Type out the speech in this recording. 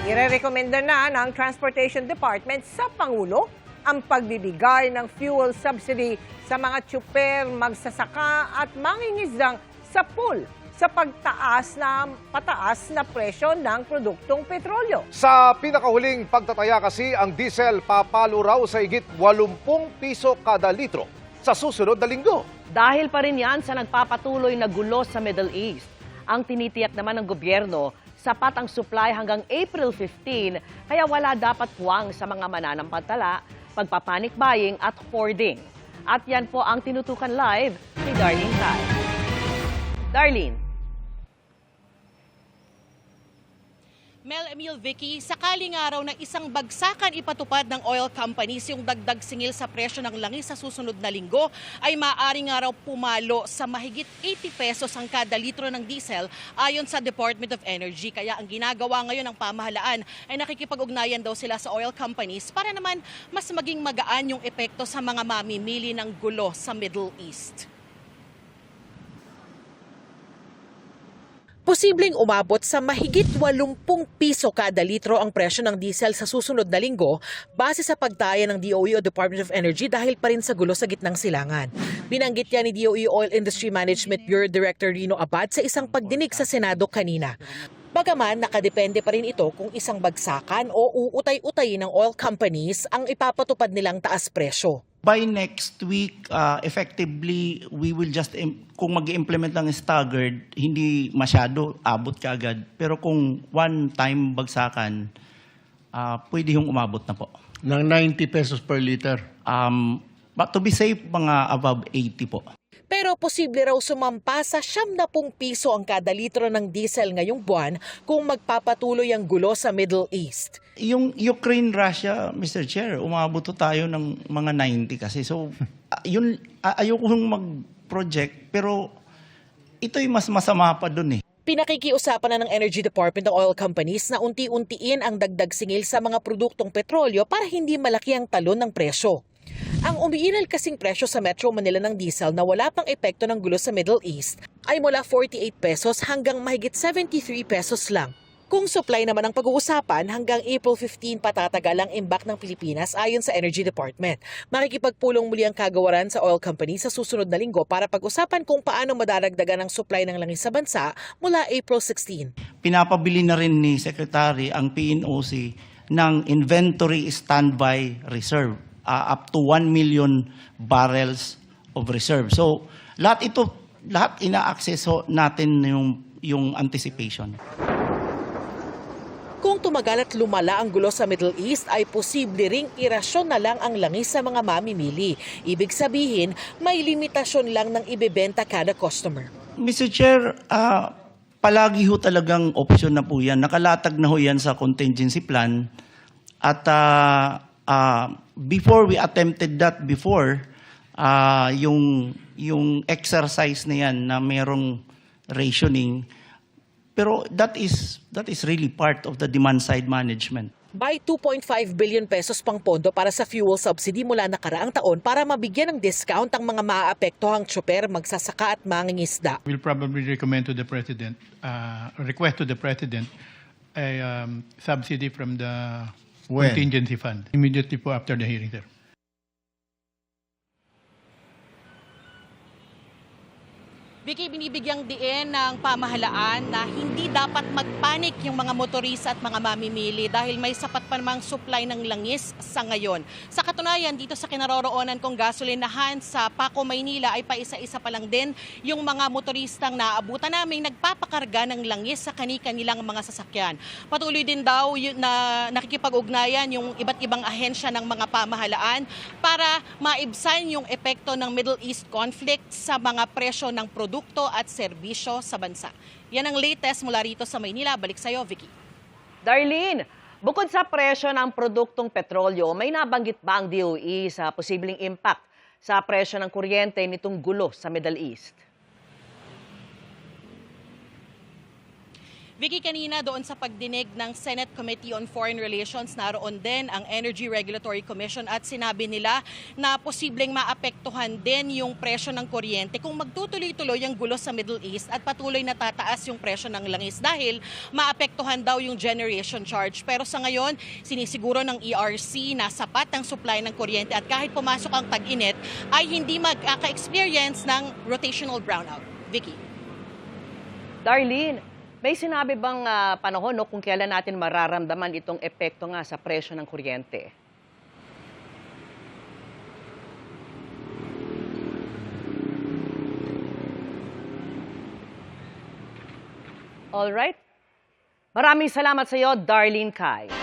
Irerekomenda na ng Transportation Department sa Pangulo ang pagbibigay ng fuel subsidy sa mga tsuper, magsasaka at mangingisdang sa pool sa pataas na presyo ng produktong petrolyo. Sa pinakahuling pagtataya kasi, ang diesel papalo raw sa higit 80 piso kada litro sa susunod na linggo. Dahil pa rin yan sa nagpapatuloy na gulo sa Middle East. Ang tinitiyak naman ng gobyerno, sapat ang supply hanggang April 15, kaya wala dapat puwang sa mga mananampantala, pagpapanic buying at hoarding. At yan po ang tinutukan live ni Darlene Tay. Darlene. Mel, Emil, Vicky, sakaling araw na isang bagsakan ipatupad ng oil companies yung dagdag singil sa presyo ng langis sa susunod na linggo ay maaaring araw pumalo sa mahigit 80 pesos ang kada litro ng diesel ayon sa Department of Energy. Kaya ang ginagawa ngayon ng pamahalaan ay nakikipag-ugnayan daw sila sa oil companies para naman mas maging magaan yung epekto sa mga mamimili ng gulo sa Middle East. Posibleng umabot sa mahigit 80 piso kada litro ang presyo ng diesel sa susunod na linggo base sa pagtaya ng DOE o Department of Energy dahil pa rin sa gulo sa gitnang silangan. Binanggit yan ni DOE Oil Industry Management Bureau Director Rino Abad sa isang pagdinig sa Senado kanina. Bagaman nakadepende pa rin ito kung isang bagsakan o uutay-utayin ng oil companies ang ipapatupad nilang taas presyo. By next week, effectively, we will just, kung mag-implement lang staggered, hindi masyado abot kaagad. Pero kung one-time bagsakan, pwede yung umabot na po. Ng 90 pesos per liter? But to be safe, mga above 80 po. Pero posible raw sumampa sa 70 piso ang kada litro ng diesel ngayong buwan kung magpapatuloy ang gulo sa Middle East. Yung Ukraine-Russia, Mr. Chair, umabot to tayo ng mga 90 kasi. So, yun, ayoko mag-project, pero ito'y mas masama pa dun eh. Pinakikiusapan na ng Energy Department ng oil companies na unti-untiin ang dagdag singil sa mga produktong petrolyo para hindi malaki ang talon ng presyo. Ang umiiral kasing presyo sa Metro Manila ng diesel na wala pang epekto ng gulo sa Middle East ay mula 48 pesos hanggang mahigit 73 pesos lang. Kung supply naman ang pag-uusapan, hanggang April 15 patatagal ang imbak ng Pilipinas ayon sa Energy Department. Makikipagpulong muli ang kagawaran sa oil company sa susunod na linggo para pag-usapan kung paano madaragdagan ang supply ng langis sa bansa mula April 16. Pinapabili na rin ni Secretary ang PNOC ng inventory standby reserve. Up to 1 million barrels of reserve. So, lahat ina-access natin yung anticipation. Kung tumagal at lumala ang gulo sa Middle East, ay posible ring irasyon na lang ang langis sa mga mamimili. Ibig sabihin, may limitasyon lang ng ibebenta kada customer. Mr. Chair, palagi ho talagang option na po yan. Nakalatag na ho yan sa contingency plan. At before we attempted that before, yung exercise na yan na merong rationing, pero that is really part of the demand side management. By 2.5 billion pesos pang pondo para sa fuel subsidy mula nakaraang taon para mabigyan ng discount ang mga maaapektohang tsuper, magsasaka at mangingisda. We'll probably recommend to the President, request to the President a subsidy from the contingency fund immediately po after the hearing, sir. Vicky, binibigyang diin ng pamahalaan na hindi dapat magpanik yung mga motorista at mga mamimili dahil may sapat pa namang supply ng langis sa ngayon. Sa katunayan, dito sa kinaroroonan kong gasolinahan sa Paco, Maynila ay paisa-isa pa lang din yung mga motoristang naaabutan naming nagpapakarga ng langis sa kani-kanilang mga sasakyan. Patuloy din daw na nakikipag-ugnayan yung iba't ibang ahensya ng mga pamahalaan para maibsan yung epekto ng Middle East conflict sa mga presyo ng produkto at serbisyo sa bansa. Yan ang latest mula rito sa Maynila. Balik sa'yo, Vicky. Darlene, bukod sa presyo ng produktong petrolyo, may nabanggit ba ang DOE sa posibleng impact sa presyo ng kuryente nitong gulo sa Middle East? Vicky, kanina doon sa pagdinig ng Senate Committee on Foreign Relations, naroon din ang Energy Regulatory Commission at sinabi nila na posibleng maapektuhan din yung presyo ng kuryente kung magtutuloy-tuloy ang gulo sa Middle East at patuloy na tataas yung presyo ng langis dahil maapektuhan daw yung generation charge. Pero sa ngayon, sinisiguro ng ERC na sapat ang supply ng kuryente at kahit pumasok ang tag-init ay hindi magkaka-experience ng rotational brownout. Vicky. Darlene, may sinabi bang panahon kung kailan natin mararamdaman itong epekto nga sa presyo ng kuryente? All right. Maraming salamat sa iyo, Darlene Kai.